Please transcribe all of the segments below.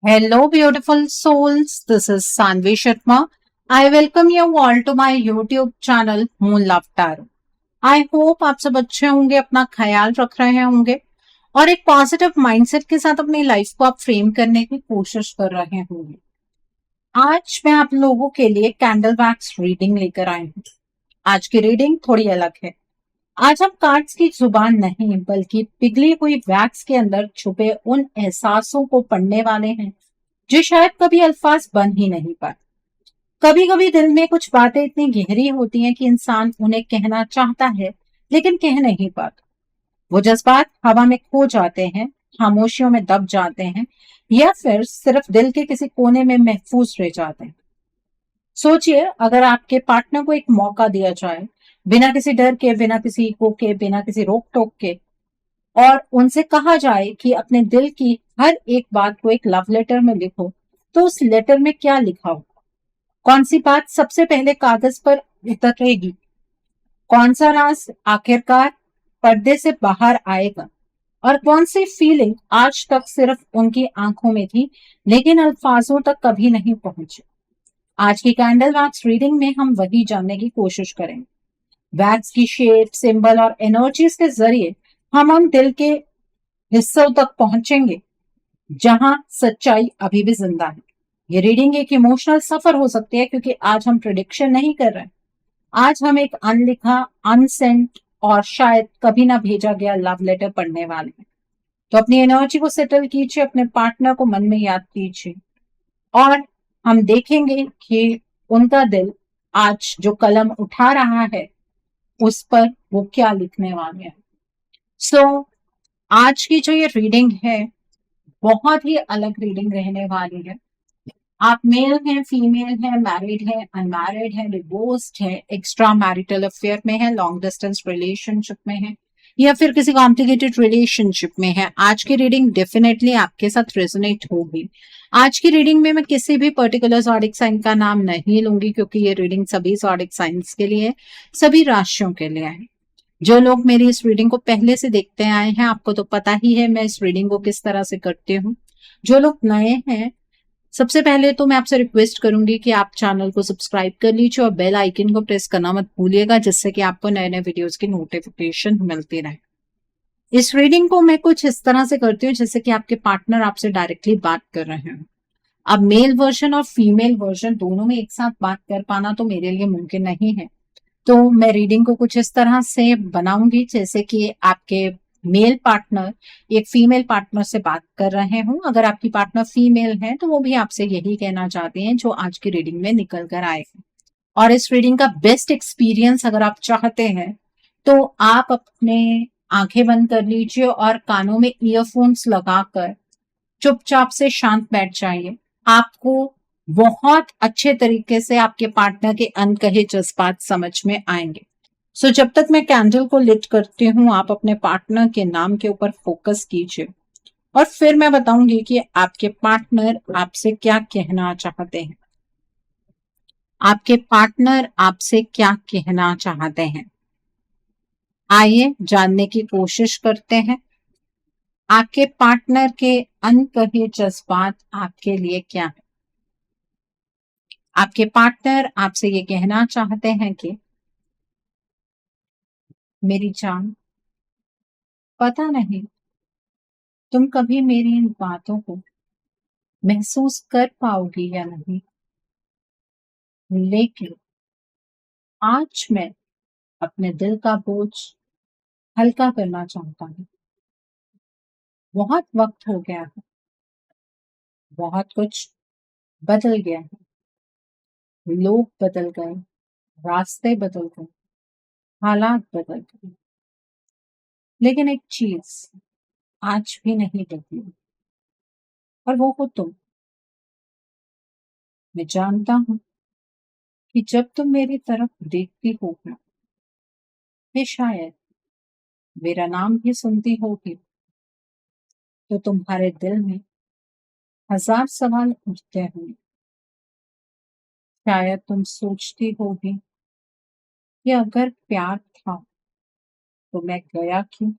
Hello, beautiful souls. This is Sanvi Sharma. I welcome you all to my YouTube channel Moon Love Tarot. I hope आप सब अच्छे होंगे, अपना ख्याल रख रहे होंगे और एक पॉजिटिव माइंडसेट के साथ अपनी लाइफ को आप फ्रेम करने की कोशिश कर रहे होंगे। आज मैं आप लोगों के लिए कैंडल वैक्स रीडिंग लेकर आई हूँ। आज की रीडिंग थोड़ी अलग है। आज हम कार्ड्स की जुबान नहीं बल्कि पिघली हुई वैक्स के अंदर छुपे उन एहसासों को पढ़ने वाले हैं जो शायद कभी अल्फाज बन ही नहीं पाए। कभी कभी दिल में कुछ बातें इतनी गहरी होती हैं कि इंसान उन्हें कहना चाहता है लेकिन कह नहीं पाता। वो जज्बात हवा में खो जाते हैं, खामोशियों में दब जाते हैं या फिर सिर्फ दिल के किसी कोने में महफूज रह जाते हैं। सोचिए, अगर आपके पार्टनर को एक मौका दिया जाए, बिना किसी डर के, बिना किसी ईगो के, बिना किसी रोक टोक के, और उनसे कहा जाए कि अपने दिल की हर एक बात को एक लव लेटर में लिखो, तो उस लेटर में क्या लिखा हो? कौन सी बात सबसे पहले कागज पर उतरेगी? कौन सा राज आखिरकार पर्दे से बाहर आएगा? और कौन सी फीलिंग आज तक सिर्फ उनकी आंखों में थी लेकिन अल्फाजों तक कभी नहीं पहुंची? आज की कैंडल वैक्स रीडिंग में हम वही जानने की कोशिश करेंगे। वैक्स की शेप, सिंबल और एनर्जीज के जरिए हम दिल के हिस्सों तक पहुंचेंगे जहां सच्चाई अभी भी जिंदा है। ये रीडिंग एक इमोशनल सफर हो सकती है क्योंकि आज हम प्रिडिक्शन नहीं कर रहे हैं। आज हम एक अनलिखा, अनसेंट और शायद कभी ना भेजा गया लव लेटर पढ़ने वाले हैं। तो अपनी एनर्जी को सेटल कीजिए, अपने पार्टनर को मन में याद कीजिए और हम देखेंगे कि उनका दिल आज जो कलम उठा रहा है उस पर वो क्या लिखने वाले हैं। सो आज की जो ये रीडिंग है बहुत ही अलग रीडिंग रहने वाली है। आप मेल हैं, फीमेल हैं, मैरिड हैं, अनमैरिड हैं, डिवोर्स्ड हैं, एक्स्ट्रा मैरिटल अफेयर में है, लॉन्ग डिस्टेंस रिलेशनशिप में है या फिर किसी कॉम्प्लिकेटेड रिलेशनशिप में है, आज की रीडिंग डेफिनेटली आपके साथ रेजोनेट होगी। आज की रीडिंग में मैं किसी भी पर्टिकुलर ज़ोडिक साइन का नाम नहीं लूंगी क्योंकि ये रीडिंग सभी ज़ोडिक साइंस के लिए, सभी राशियों के लिए है। जो लोग मेरी इस रीडिंग को पहले से देखते आए हैं, आपको तो पता ही है मैं इस रीडिंग को किस तरह से करती हूँ। जो लोग नए हैं, सबसे पहले तो मैं आपसे रिक्वेस्ट करूंगी कि आप चैनल को सब्सक्राइब कर लीजिए और बेल आइकन को प्रेस करना मत भूलिएगा, जिससे कि आपको नए नए वीडियोस की नोटिफिकेशन मिलती रहे। इस रीडिंग को मैं कुछ इस तरह से करती हूँ जैसे कि आपके पार्टनर आपसे डायरेक्टली बात कर रहे हैं। अब मेल वर्जन और फीमेल वर्जन दोनों में एक साथ बात कर पाना तो मेरे लिए मुमकिन नहीं है। तो मैं रीडिंग को कुछ इस तरह से बनाऊंगी जैसे कि आपके मेल पार्टनर एक फीमेल पार्टनर से बात कर रहे हों। अगर आपकी पार्टनर फीमेल है तो वो भी आपसे यही कहना चाहते हैं जो आज की रीडिंग में निकल कर आए। और इस रीडिंग का बेस्ट एक्सपीरियंस अगर आप चाहते हैं तो आप अपने आंखें बंद कर लीजिए और कानों में ईयरफोन्स लगाकर चुपचाप से शांत बैठ जाइए। आपको बहुत अच्छे तरीके से आपके पार्टनर के अनकहे जज्बात समझ में आएंगे। सो जब तक मैं कैंडल को लिट करती हूँ, आप अपने पार्टनर के नाम के ऊपर फोकस कीजिए और फिर मैं बताऊंगी कि आपके पार्टनर आपसे क्या कहना चाहते हैं। आपके पार्टनर आपसे क्या कहना चाहते हैं, आइए जानने की कोशिश करते हैं। आपके पार्टनर के अनकहे जज्बात आपके लिए क्या है? आपके पार्टनर आपसे ये कहना चाहते हैं कि मेरी जान, पता नहीं तुम कभी मेरी इन बातों को महसूस कर पाओगी या नहीं, लेकिन आज मैं अपने दिल का बोझ हल्का करना चाहता हूँ। बहुत वक्त हो गया है, बहुत कुछ बदल गया है, लोग बदल गए, रास्ते बदल गए, हालात बदल गए, लेकिन एक चीज आज भी नहीं बदली और वो हो तुम। मैं जानता हूँ कि जब तुम मेरी तरफ देखती होगी, फिर शायद मेरा नाम भी सुनती होगी, तो तुम्हारे दिल में हजार सवाल उठते होंगे। शायद तुम सोचती होगी कि अगर प्यार था तो मैं गया क्यों,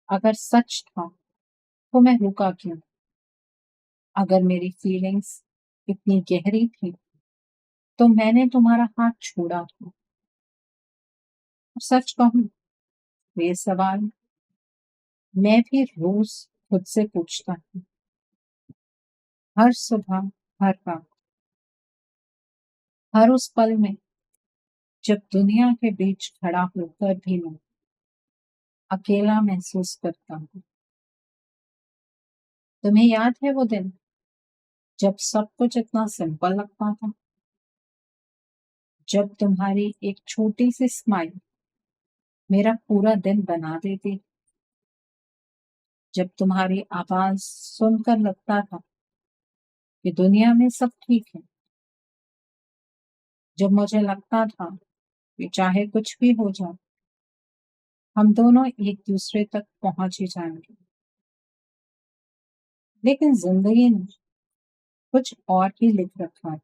अगर सच था तो मैं रुका क्यों। अगर मेरी फीलिंग्स इतनी गहरी थी तो मैंने तुम्हारा हाथ छोड़ा था। और सच कहूं तो ये सवाल मैं भी रोज खुद से पूछता हूँ, हर सुबह, हर रात, हर उस पल में जब दुनिया के बीच खड़ा होकर भी मैं अकेला महसूस करता हूँ। तुम्हें याद है वो दिन जब सब कुछ इतना सिंपल लगता था, जब तुम्हारी एक छोटी सी स्माइल मेरा पूरा दिन बना देती, जब तुम्हारी आवाज सुनकर लगता था कि दुनिया में सब ठीक है, जब मुझे लगता था कि चाहे कुछ भी हो जाए हम दोनों एक दूसरे तक पहुंच ही जाएंगे। लेकिन जिंदगी ने कुछ और ही लिख रखा है।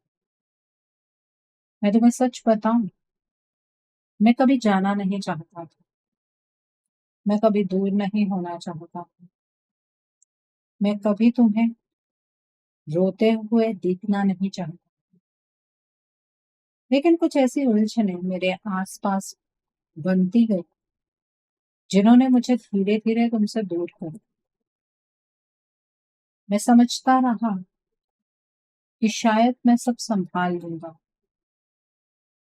मैं तुम्हें सच बताऊं, मैं कभी जाना नहीं चाहता था, मैं कभी दूर नहीं होना चाहता था, मैं कभी तुम्हें रोते हुए देखना नहीं चाहता। लेकिन कुछ ऐसी उलझने मेरे आसपास बनती गई जिन्होंने मुझे धीरे धीरे तुमसे दूर कर दिया। मैं समझता रहा कि शायद मैं सब संभाल लूंगा,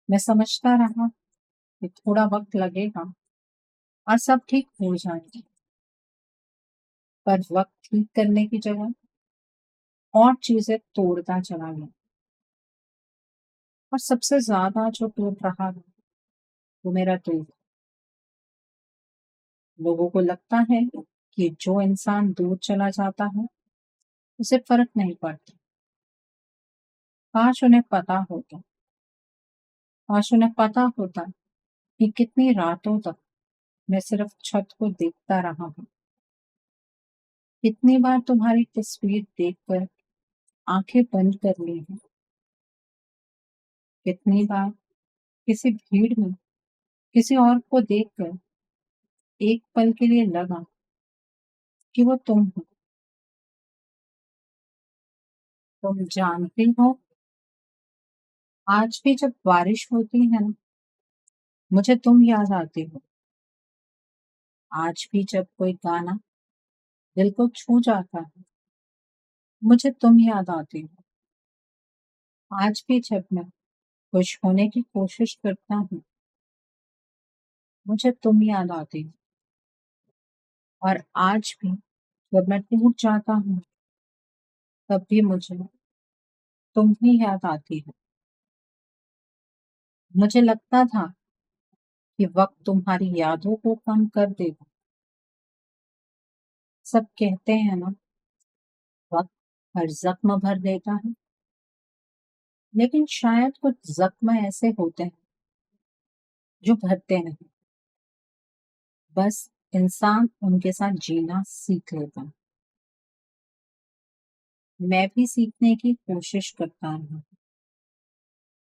मैं समझता रहा कि थोड़ा वक्त लगेगा और सब ठीक हो जाएगा। पर वक्त ठीक करने की जगह और चीजें तोड़ता चला गया। और सबसे ज्यादा जो टूट रहा है वो मेरा दिल। लोगों को लगता है कि जो इंसान दूर चला जाता है उसे फर्क नहीं पड़ता। काश उन्हें पता होता, काश उन्हें पता होता कि कितनी रातों तक मैं सिर्फ छत को देखता रहा हूँ, कितनी बार तुम्हारी तस्वीर देखकर आंखें बंद कर ली हैं, कितनी बार किसी भीड़ में किसी और को देखकर एक पल के लिए लगा कि वो तुम हो। तुम जानती हो, आज भी जब बारिश होती है ना, मुझे तुम याद आती हो। आज भी जब कोई गाना दिल को छू जाता है मुझे तुम याद आती हो। आज भी जब मैं खुश होने की कोशिश करता हूँ मुझे तुम याद आती हो। और आज भी जब मैं टूट जाता हूँ तब भी मुझे तुम ही याद आती हो। मुझे लगता था कि वक्त तुम्हारी यादों को कम कर देगा। सब कहते हैं ना, वक्त हर जख्म भर देता है, लेकिन शायद कुछ जख्म ऐसे होते हैं जो भरते नहीं, बस इंसान उनके साथ जीना सीख लेता है। मैं भी सीखने की कोशिश करता हूँ,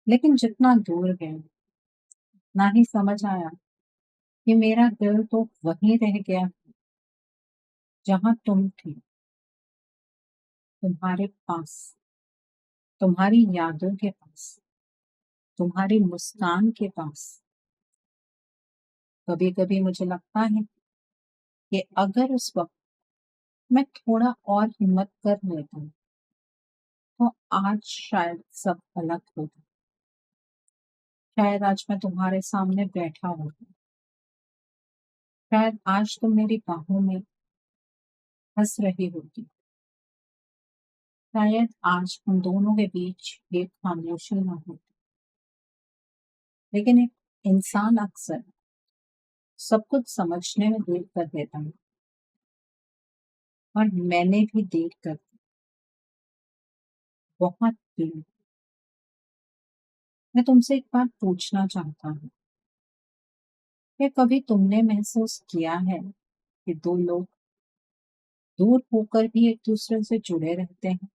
लेकिन जितना दूर गया उतना ही समझ आया कि मेरा दिल तो वहीं रह गया जहां तुम थी, तुम्हारे पास, तुम्हारी यादों के पास, तुम्हारी मुस्कान के पास। कभी कभी मुझे लगता है कि अगर उस वक्त मैं थोड़ा और हिम्मत कर लेता तो आज शायद सब अलग होता। शायद आज मैं तुम्हारे सामने बैठा होता, शायद आज तुम मेरी बाहों में हंस रही होती, शायद आज हम दोनों के बीच एक खामोशी ना होती। लेकिन एक इंसान अक्सर सब कुछ समझने में देर कर देता है, और मैंने भी देर कर दी, बहुत देर। मैं तुमसे एक बात पूछना चाहता हूँ, क्या कभी तुमने महसूस किया है कि दो लोग दूर होकर भी एक दूसरे से जुड़े रहते हैं?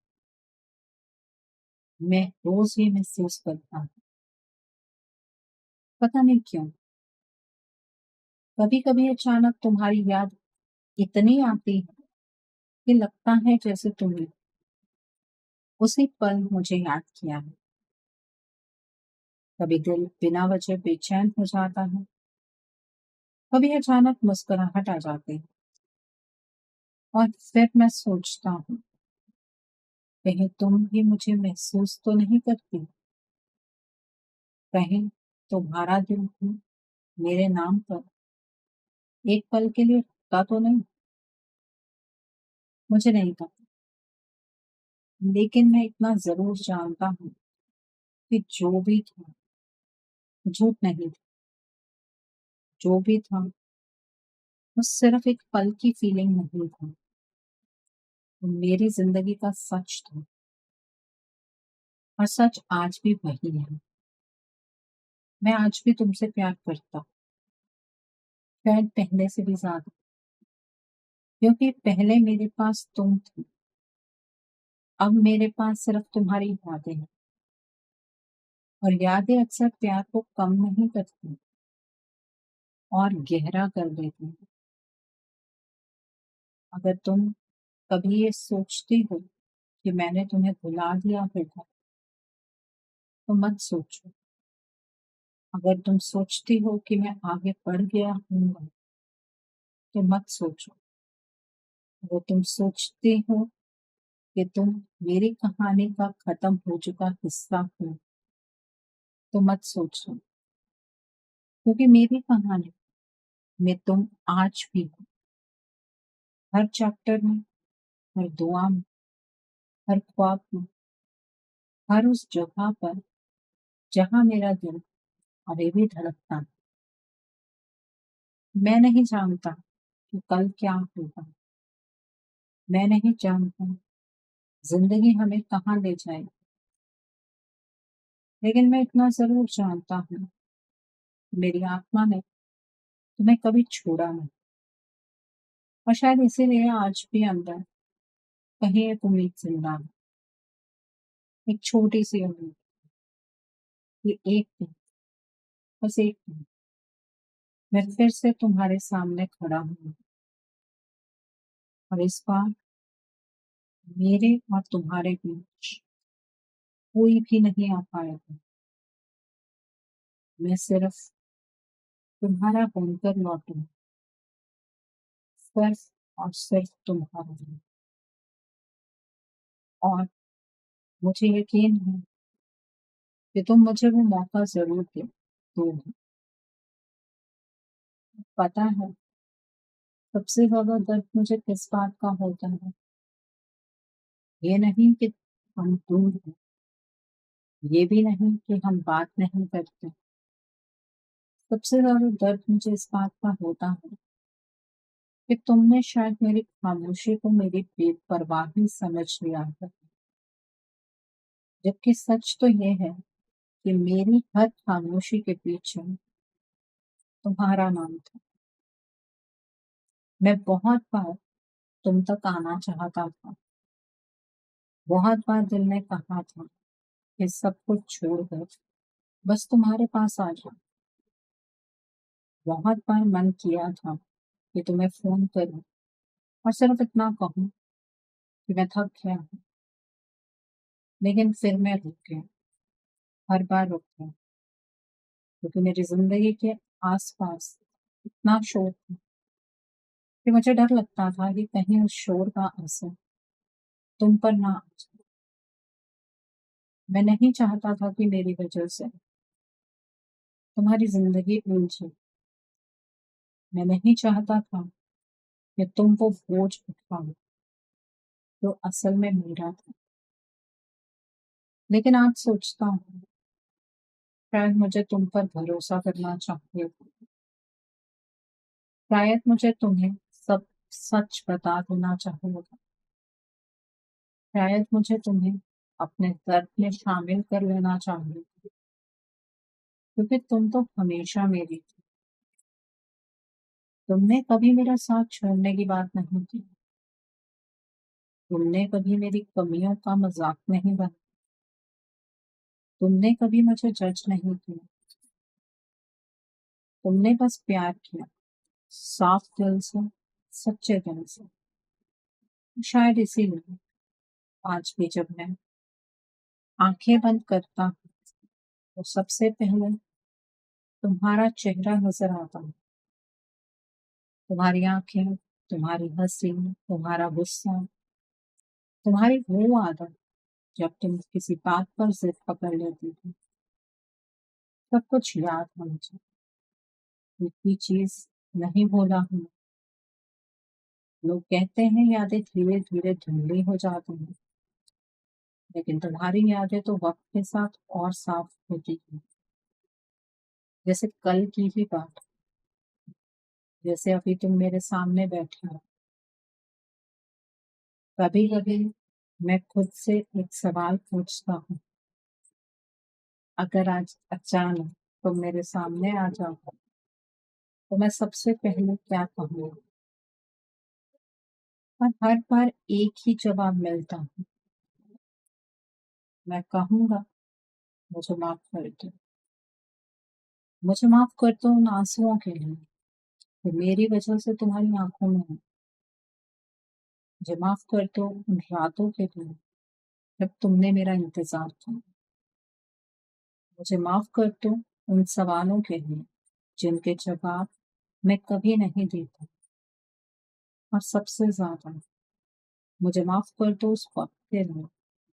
मैं रोज ये महसूस करता हूँ, पता नहीं क्यों। कभी कभी अचानक तुम्हारी याद इतनी आती है कि लगता है जैसे तुम ही उसी पल मुझे याद किया है। कभी दिल बिना वजह बेचैन हो जाता है, कभी अचानक मुस्कुराहट आ जाती है और फिर मैं सोचता हूँ, कहीं तुम भी मुझे महसूस तो नहीं करती? कहीं तुम्हारा दिल भी मेरे नाम पर एक पल के लिए रुकता तो नहीं? मुझे नहीं पता, लेकिन मैं इतना ज़रूर जानता हूँ कि जो भी था, झूठ नहीं था। जो भी था, वो सिर्फ एक पल की फीलिंग नहीं था, वो मेरी ज़िंदगी का सच था। और सच आज भी वही है। मैं आज भी तुमसे प्यार करता हूँ, शायद पहले से भी ज़्यादा, क्योंकि पहले मेरे पास तुम थी, अब मेरे पास सिर्फ तुम्हारी यादें हैं। और यादें अक्सर प्यार को कम नहीं करती और गहरा कर देती हैं। अगर तुम कभी ये सोचती हो कि मैंने तुम्हें भुला दिया होगा, तो मत सोचो। अगर तुम सोचती हो कि मैं आगे बढ़ गया हूँगा, तो मत सोचो। अगर तुम सोचती हो कि तुम मेरी कहानी का खत्म हो चुका हिस्सा हो, तो मत सोचो, क्योंकि मेरी कहानी में तुम आज भी हो। हर चैप्टर में, हर दुआ में, हर ख्वाब में, हर उस जगह पर जहाँ मेरा दिल अभी भी धड़कता है। मैं नहीं जानता कि कल क्या होगा, मैं नहीं जानता जिंदगी हमें कहाँ ले जाएगी, लेकिन मैं इतना जरूर जानता हूँ, मेरी आत्मा ने तुम्हें कभी छोड़ा नहीं। और शायद इसीलिए आज भी अंदर कहीं एक उम्मीद जिंदा है, एक छोटी सी उम्मीद कि एक दिन, बस एक दिन, मैं फिर से तुम्हारे सामने खड़ा हूँ। और इस बार मेरे और तुम्हारे बीच कोई भी नहीं आ पाएगा। मैं सिर्फ तुम्हारा बनकर लौटूं, सिर्फ और सिर्फ तुम्हारा। और मुझे यकीन है कि तुम मुझे वो मौका जरूर दोगे। पता है, सबसे ज्यादा दर्द मुझे किस बात का होता है? ये नहीं कि हम दूर हैं, ये भी नहीं कि हम बात नहीं करते। सबसे ज्यादा दर्द मुझे इस बात का होता है कि तुमने शायद मेरी खामोशी को मेरी बेपरवाही समझ लिया है, जबकि सच तो ये है कि मेरी हर खामोशी के पीछे तुम्हारा नाम था। मैं बहुत बार तुम तक आना चाहता था, बहुत बार दिल ने कहा था कि सब कुछ छोड़कर बस तुम्हारे पास आ जाओ। बहुत बार मन किया था कि तुम्हें फोन करूं और सिर्फ इतना कहूं कि मैं थक गया हूं, लेकिन फिर मैं रुक गया। हर बार रुक गया, क्योंकि मेरी जिंदगी के आसपास इतना शोर था कि मुझे डर लगता था कि कहीं उस शोर का असर तुम पर ना आ जाए। मैं नहीं चाहता था कि मेरी वजह से तुम्हारी जिंदगी उलझे। मैं नहीं चाहता था कि तुम वो बोझ उठाओ जो असल में मेरा था। लेकिन आज सोचता हूँ, शायद मुझे तुम पर भरोसा करना चाहिए था। शायद मुझे तुम्हें सब सच बता देना चाहिए था। शायद मुझे तुम्हें अपने दर्द में शामिल कर लेना चाहिए था, क्योंकि तुम तो हमेशा मेरी थी। तुमने कभी मेरा साथ छोड़ने की बात नहीं की। तुमने कभी मेरी कमियों का मजाक नहीं बनाया। तुमने कभी मुझे जज नहीं किया। तुमने बस प्यार किया, साफ दिल से, सच्चे दिल से। शायद इसीलिए आज भी जब मैं आंखें बंद करता हूँ तो सबसे पहले तुम्हारा चेहरा नजर आता है। तुम्हारी आंखें, तुम्हारी हंसी, तुम्हारा गुस्सा, तुम्हारी वो आदत जब तुम किसी बात पर जिद पकड़ लेती थी। सब कुछ याद है मुझे। एक भी चीज नहीं भूला हूँ। लोग कहते हैं यादें धीरे धीरे धुंधली हो जाती हैं, लेकिन तुम्हारी यादें तो वक्त के साथ और साफ होती हैं। जैसे कल की ही बात, जैसे अभी तुम मेरे सामने बैठे हो। कभी कभी मैं खुद से एक सवाल पूछता हूँ, अगर आज अचानक तुम मेरे सामने आ जाओ तो मैं सबसे पहले क्या कहूँगा। और हर बार एक ही जवाब मिलता है, मैं कहूँगा मुझे माफ कर दो। मुझे माफ कर दो उन आंसुओं के लिए जो मेरी वजह से तुम्हारी आंखों में है। मुझे माफ कर दो उन रातों के लिए जब तुमने मेरा इंतजार किया। मुझे माफ कर दो उन सवालों के लिए जिनके जवाब मैं कभी नहीं देता। और सबसे ज्यादा मुझे माफ कर दो उस वक्त के लिए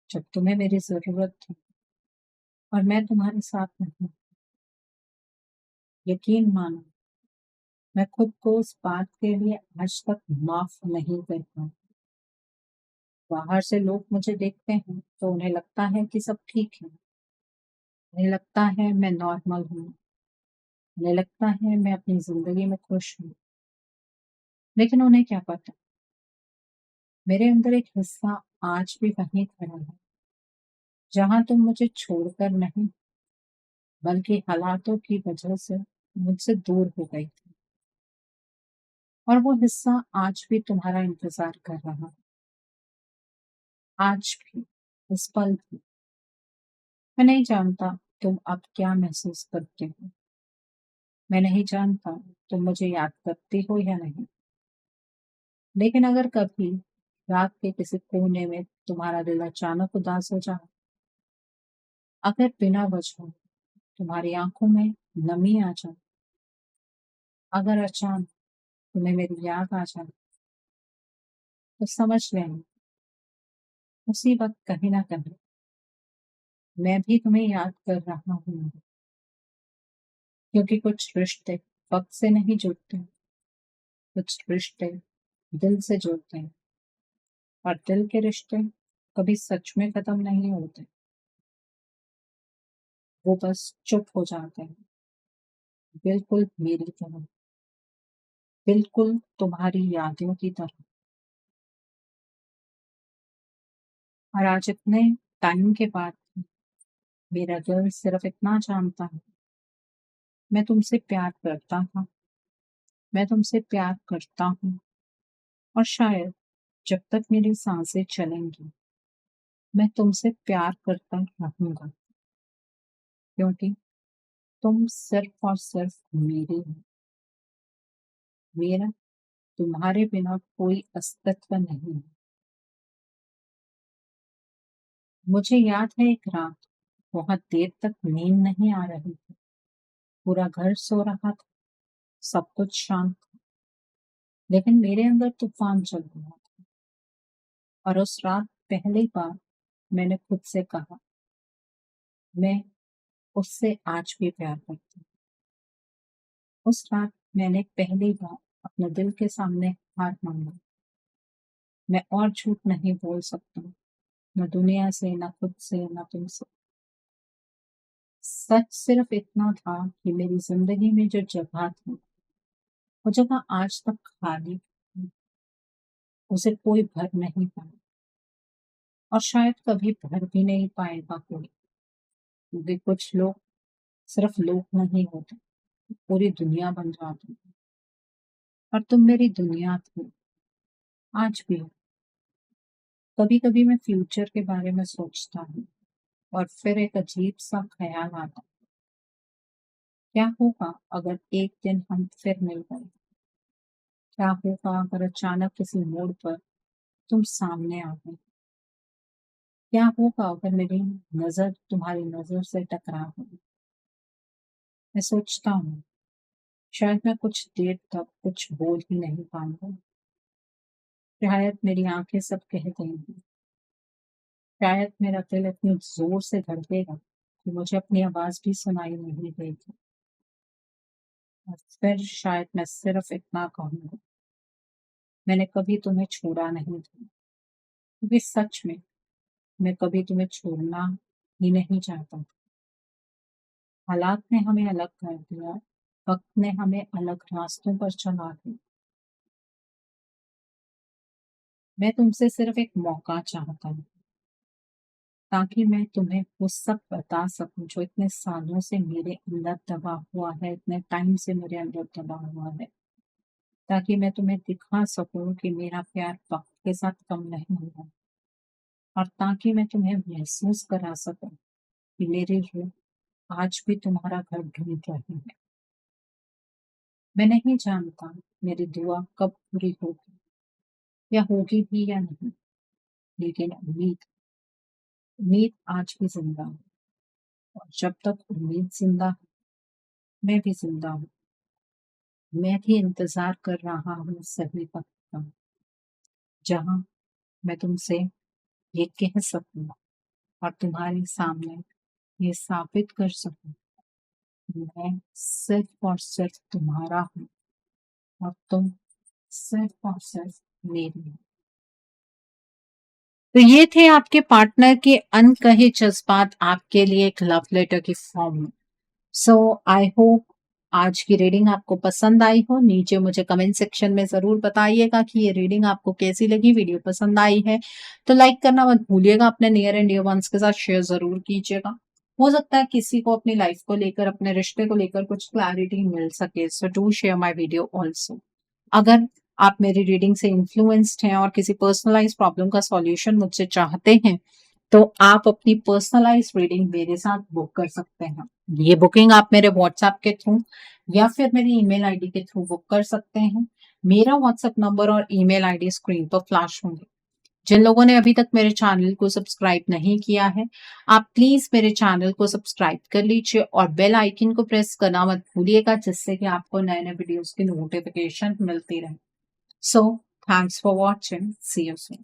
जब तुम्हें मेरी जरूरत थी और मैं तुम्हारे साथ नहीं। यकीन मानो, मैं खुद को उस बात के लिए आज तक माफ नहीं कर पाई। बाहर से लोग मुझे देखते हैं तो उन्हें लगता है कि सब ठीक है। उन्हें लगता है मैं नॉर्मल हूँ। उन्हें लगता है मैं अपनी जिंदगी में खुश हूँ। लेकिन उन्हें क्या पता, मेरे अंदर एक हिस्सा आज भी वहीं खड़ा है, जहां तुम मुझे छोड़कर नहीं बल्कि हालातों की वजह से मुझसे दूर हो गई थी। और वो हिस्सा आज भी तुम्हारा इंतजार कर रहा है। आज भी, इस पल भी। मैं नहीं जानता तुम अब क्या महसूस करते हो। मैं नहीं जानता तुम मुझे याद करती हो या नहीं। लेकिन अगर कभी रात के किसी कोने में तुम्हारा दिल अचानक उदास हो जाए, अगर बिना वजह तुम्हारी आंखों में नमी आ जाए, अगर अचानक तुम्हें मेरी याद आ जाए, तो समझ लेना उसी वक्त कहीं ना कहीं मैं भी तुम्हें याद कर रहा हूँ। क्योंकि कुछ रिश्ते वक्त से नहीं जुड़ते, कुछ रिश्ते दिल से जुड़ते हैं। और दिल के रिश्ते कभी सच में खत्म नहीं होते, वो बस चुप हो जाते हैं। बिल्कुल मेरी तरह, बिल्कुल तुम्हारी यादों की तरह। और आज इतने टाइम के बाद मेरा दिल सिर्फ इतना जानता है, मैं तुमसे प्यार करता था। मैं तुमसे प्यार करता हूँ। और शायद जब तक मेरी सांसें चलेंगी मैं तुमसे प्यार करता रहूंगा। क्योंकि तुम सिर्फ और सिर्फ मेरी हो। मेरा तुम्हारे बिना कोई अस्तित्व नहीं है। मुझे याद है एक रात, बहुत देर तक नींद नहीं आ रही थी। पूरा घर सो रहा था, सब कुछ शांत था, लेकिन मेरे अंदर तूफान चल रहा था। और उस रात पहली बार मैंने खुद से कहा, मैं उससे आज भी प्यार करती हूँ। उस रात मैंने पहली बार अपने दिल के सामने हार मांगा। मैं और झूठ नहीं बोल सकता, न दुनिया से, न खुद से, न तुमसे। सच सिर्फ इतना था कि मेरी जिंदगी में जो जगह थी, वो जगह आज तक खाली थी। उसे कोई भर नहीं पाया और शायद कभी भर भी नहीं पाएगा कोई। क्योंकि कुछ लोग सिर्फ लोग नहीं होते, पूरी दुनिया बन जाती है। और तुम मेरी दुनिया थी, आज भी हो। कभी कभी मैं फ्यूचर के बारे में सोचता हूँ और फिर एक अजीब सा ख्याल आता, क्या होगा अगर एक दिन हम फिर मिल गए। क्या होगा अगर अचानक किसी मोड़ पर तुम सामने आ गए। क्या होगा अगर मेरी नजर तुम्हारी नजर से टकरा हो? मैं सोचता हूँ शायद मैं कुछ देर तक कुछ बोल ही नहीं पाऊंगा। शायद मेरी आंखें सब कह देंगी। शायद मेरा दिल इतनी जोर से धड़केगा कि मुझे अपनी आवाज भी सुनाई नहीं देगी। और फिर शायद मैं सिर्फ इतना कहूंगा, मैंने कभी तुम्हें छोड़ा नहीं था, क्योंकि सच में मैं कभी तुम्हें छोड़ना ही नहीं चाहता। हालात ने हमें अलग कर दिया, वक्त ने हमें अलग रास्तों पर चला दिया। मैं तुमसे सिर्फ एक मौका चाहता हूँ, ताकि मैं तुम्हें वो सब बता सकूं जो इतने सालों से मेरे अंदर दबा हुआ है, इतने टाइम से मेरे अंदर दबा हुआ है। ताकि मैं तुम्हें दिखा सकूं कि मेरा प्यार वक्त के साथ कम नहीं हुआ, और ताकि मैं तुम्हें महसूस करा सकूं कि मेरी रूह आज भी तुम्हारा घर ढूंढ रही है। मैं नहीं जानता मेरी दुआ कब पूरी होगी, या होगी भी या नहीं, लेकिन उम्मीद उम्मीद आज भी जिंदा है। और जब तक उम्मीद जिंदा है, मैं भी जिंदा हूँ। मैं भी इंतजार कर रहा हूँ सही वक्त का, जहाँ मैं तुमसे ये कह सकूँ और तुम्हारे सामने ये साबित कर सकूँ, मैं सिर्फ और सिर्फ तुम्हारा हूँ और तुम सिर्फ और सिर्फ मेरी हो। तो ये थे आपके पार्टनर के अनकहे जज्बात आपके लिए एक लव लेटर की फॉर्म में। सो आई होप आज की रीडिंग आपको पसंद आई हो। नीचे मुझे कमेंट सेक्शन में जरूर बताइएगा कि ये रीडिंग आपको कैसी लगी। वीडियो पसंद आई है तो लाइक करना मत भूलिएगा। अपने नियर एंड डियर वंस के साथ शेयर जरूर कीजिएगा। हो सकता है किसी को अपनी लाइफ को लेकर, अपने रिश्ते को लेकर कुछ क्लैरिटी मिल सके। So do share my video also. अगर आप मेरी रीडिंग से इन्फ्लुएंस्ड हैं और किसी पर्सनलाइज प्रॉब्लम का सॉल्यूशन मुझसे चाहते हैं, तो आप अपनी पर्सनलाइज रीडिंग मेरे साथ बुक कर सकते हैं। ये बुकिंग आप मेरे व्हाट्सएप के थ्रू या फिर मेरी ईमेल आईडी के थ्रू बुक कर सकते हैं। मेरा व्हाट्सएप नंबर और ईमेल आईडी स्क्रीन पर फ्लैश होंगे। जिन लोगों ने अभी तक मेरे चैनल को सब्सक्राइब नहीं किया है, आप प्लीज मेरे चैनल को सब्सक्राइब कर लीजिए और बेल आइकन को प्रेस करना मत भूलिएगा, जिससे कि आपको नए नए वीडियोस की नोटिफिकेशन मिलती रहे। So thanks for watching, see you soon.